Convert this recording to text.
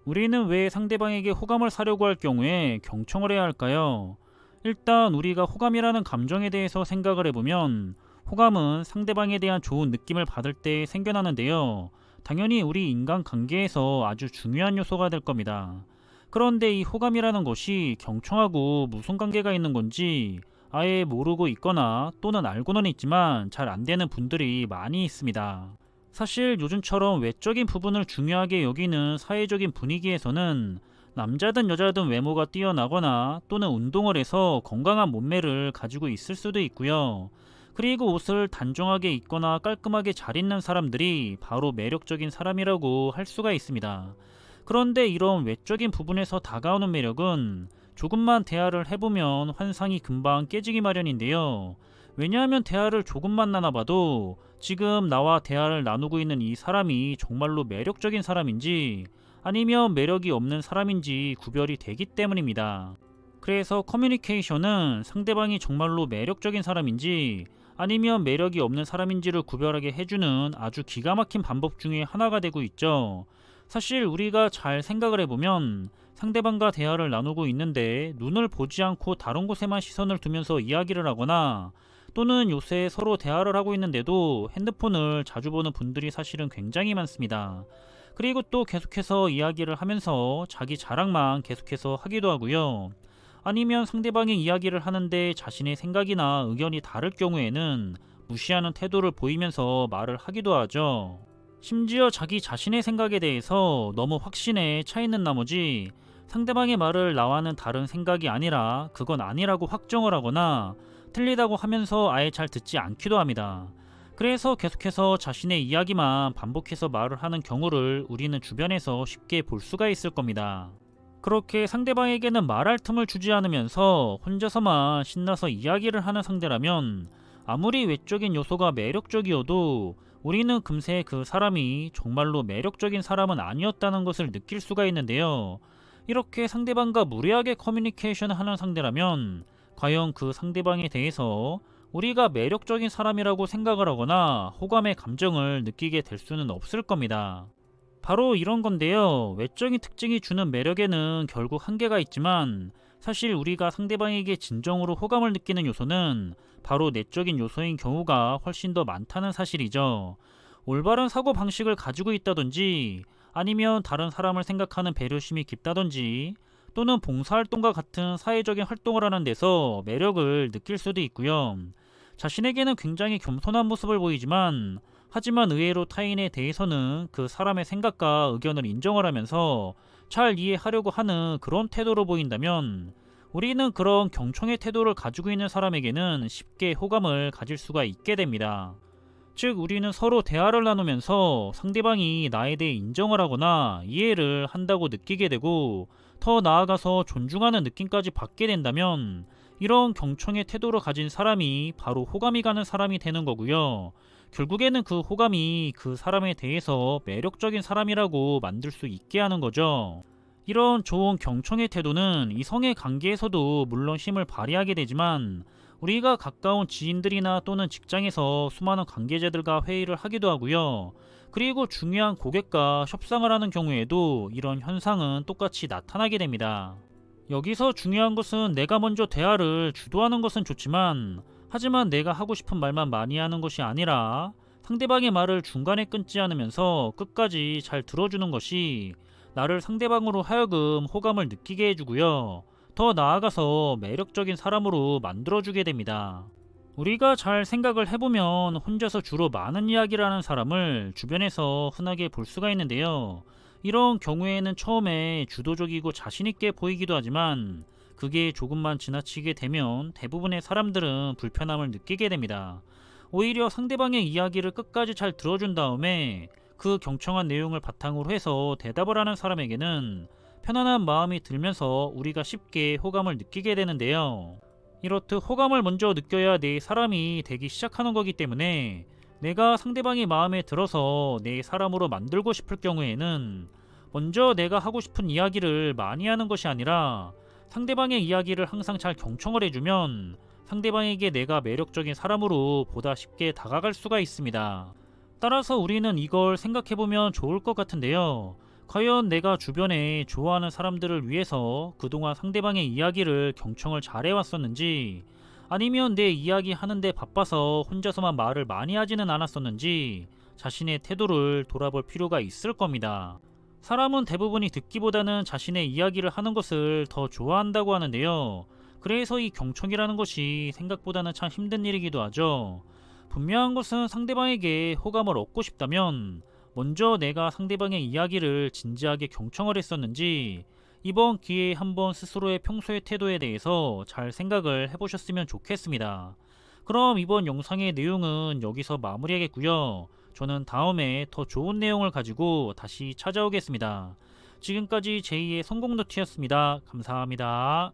우리는 왜 상대방에게 호감을 사려고 할 경우에 경청을 해야 할까요? 일단 우리가 호감이라는 감정에 대해서 생각을 해보면 호감은 상대방에 대한 좋은 느낌을 받을 때 생겨나는데요. 당연히 우리 인간 관계에서 아주 중요한 요소가 될 겁니다. 그런데 이 호감이라는 것이 경청하고 무슨 관계가 있는 건지 아예 모르고 있거나 또는 알고는 있지만 잘 안 되는 분들이 많이 있습니다. 사실 요즘처럼 외적인 부분을 중요하게 여기는 사회적인 분위기에서는 남자든 여자든 외모가 뛰어나거나 또는 운동을 해서 건강한 몸매를 가지고 있을 수도 있고요. 그리고 옷을 단정하게 입거나 깔끔하게 잘 입는 사람들이 바로 매력적인 사람이라고 할 수가 있습니다. 그런데 이런 외적인 부분에서 다가오는 매력은 조금만 대화를 해보면 환상이 금방 깨지기 마련인데요. 왜냐하면 대화를 조금만 나눠봐도 지금 나와 대화를 나누고 있는 이 사람이 정말로 매력적인 사람인지 아니면 매력이 없는 사람인지 구별이 되기 때문입니다. 그래서 커뮤니케이션은 상대방이 정말로 매력적인 사람인지 아니면 매력이 없는 사람인지를 구별하게 해주는 아주 기가 막힌 방법 중에 하나가 되고 있죠. 사실 우리가 잘 생각을 해보면 상대방과 대화를 나누고 있는데 눈을 보지 않고 다른 곳에만 시선을 두면서 이야기를 하거나 또는 요새 서로 대화를 하고 있는데도 핸드폰을 자주 보는 분들이 사실은 굉장히 많습니다. 그리고 또 계속해서 이야기를 하면서 자기 자랑만 계속해서 하기도 하고요. 아니면 상대방이 이야기를 하는데 자신의 생각이나 의견이 다를 경우에는 무시하는 태도를 보이면서 말을 하기도 하죠. 심지어 자기 자신의 생각에 대해서 너무 확신에 차 있는 나머지 상대방의 말을 나와는 다른 생각이 아니라 그건 아니라고 확정을 하거나 틀리다고 하면서 아예 잘 듣지 않기도 합니다. 그래서 계속해서 자신의 이야기만 반복해서 말을 하는 경우를 우리는 주변에서 쉽게 볼 수가 있을 겁니다. 그렇게 상대방에게는 말할 틈을 주지 않으면서 혼자서만 신나서 이야기를 하는 상대라면 아무리 외적인 요소가 매력적이어도 우리는 금세 그 사람이 정말로 매력적인 사람은 아니었다는 것을 느낄 수가 있는데요. 이렇게 상대방과 무례하게 커뮤니케이션을 하는 상대라면 과연 그 상대방에 대해서 우리가 매력적인 사람이라고 생각을 하거나 호감의 감정을 느끼게 될 수는 없을 겁니다. 바로 이런 건데요. 외적인 특징이 주는 매력에는 결국 한계가 있지만 사실 우리가 상대방에게 진정으로 호감을 느끼는 요소는 바로 내적인 요소인 경우가 훨씬 더 많다는 사실이죠. 올바른 사고 방식을 가지고 있다든지 아니면 다른 사람을 생각하는 배려심이 깊다든지 또는 봉사활동과 같은 사회적인 활동을 하는 데서 매력을 느낄 수도 있고요. 자신에게는 굉장히 겸손한 모습을 보이지만 하지만 의외로 타인에 대해서는 그 사람의 생각과 의견을 인정을 하면서 잘 이해하려고 하는 그런 태도로 보인다면 우리는 그런 경청의 태도를 가지고 있는 사람에게는 쉽게 호감을 가질 수가 있게 됩니다. 즉 우리는 서로 대화를 나누면서 상대방이 나에 대해 인정을 하거나 이해를 한다고 느끼게 되고 더 나아가서 존중하는 느낌까지 받게 된다면 이런 경청의 태도를 가진 사람이 바로 호감이 가는 사람이 되는 거고요. 결국에는 그 호감이 그 사람에 대해서 매력적인 사람이라고 만들 수 있게 하는 거죠. 이런 좋은 경청의 태도는 이성의 관계에서도 물론 힘을 발휘하게 되지만 우리가 가까운 지인들이나 또는 직장에서 수많은 관계자들과 회의를 하기도 하고요. 그리고 중요한 고객과 협상을 하는 경우에도 이런 현상은 똑같이 나타나게 됩니다. 여기서 중요한 것은 내가 먼저 대화를 주도하는 것은 좋지만 하지만 내가 하고 싶은 말만 많이 하는 것이 아니라 상대방의 말을 중간에 끊지 않으면서 끝까지 잘 들어주는 것이 나를 상대방으로 하여금 호감을 느끼게 해주고요. 더 나아가서 매력적인 사람으로 만들어주게 됩니다. 우리가 잘 생각을 해보면 혼자서 주로 많은 이야기를 하는 사람을 주변에서 흔하게 볼 수가 있는데요. 이런 경우에는 처음에 주도적이고 자신있게 보이기도 하지만 그게 조금만 지나치게 되면 대부분의 사람들은 불편함을 느끼게 됩니다. 오히려 상대방의 이야기를 끝까지 잘 들어준 다음에 그 경청한 내용을 바탕으로 해서 대답을 하는 사람에게는 편안한 마음이 들면서 우리가 쉽게 호감을 느끼게 되는데요. 이렇듯 호감을 먼저 느껴야 내 사람이 되기 시작하는 거기 때문에 내가 상대방이 마음에 들어서 내 사람으로 만들고 싶을 경우에는 먼저 내가 하고 싶은 이야기를 많이 하는 것이 아니라 상대방의 이야기를 항상 잘 경청을 해주면 상대방에게 내가 매력적인 사람으로 보다 쉽게 다가갈 수가 있습니다. 따라서 우리는 이걸 생각해보면 좋을 것 같은데요. 과연 내가 주변에 좋아하는 사람들을 위해서 그동안 상대방의 이야기를 경청을 잘해왔었는지, 아니면 내 이야기 하는데 바빠서 혼자서만 말을 많이 하지는 않았었는지 자신의 태도를 돌아볼 필요가 있을 겁니다. 사람은 대부분이 듣기보다는 자신의 이야기를 하는 것을 더 좋아한다고 하는데요. 그래서 이 경청이라는 것이 생각보다는 참 힘든 일이기도 하죠. 분명한 것은 상대방에게 호감을 얻고 싶다면 먼저 내가 상대방의 이야기를 진지하게 경청을 했었는지 이번 기회에 한번 스스로의 평소의 태도에 대해서 잘 생각을 해보셨으면 좋겠습니다. 그럼 이번 영상의 내용은 여기서 마무리하겠고요. 저는 다음에 더 좋은 내용을 가지고 다시 찾아오겠습니다. 지금까지 제2의 성공노트였습니다. 감사합니다.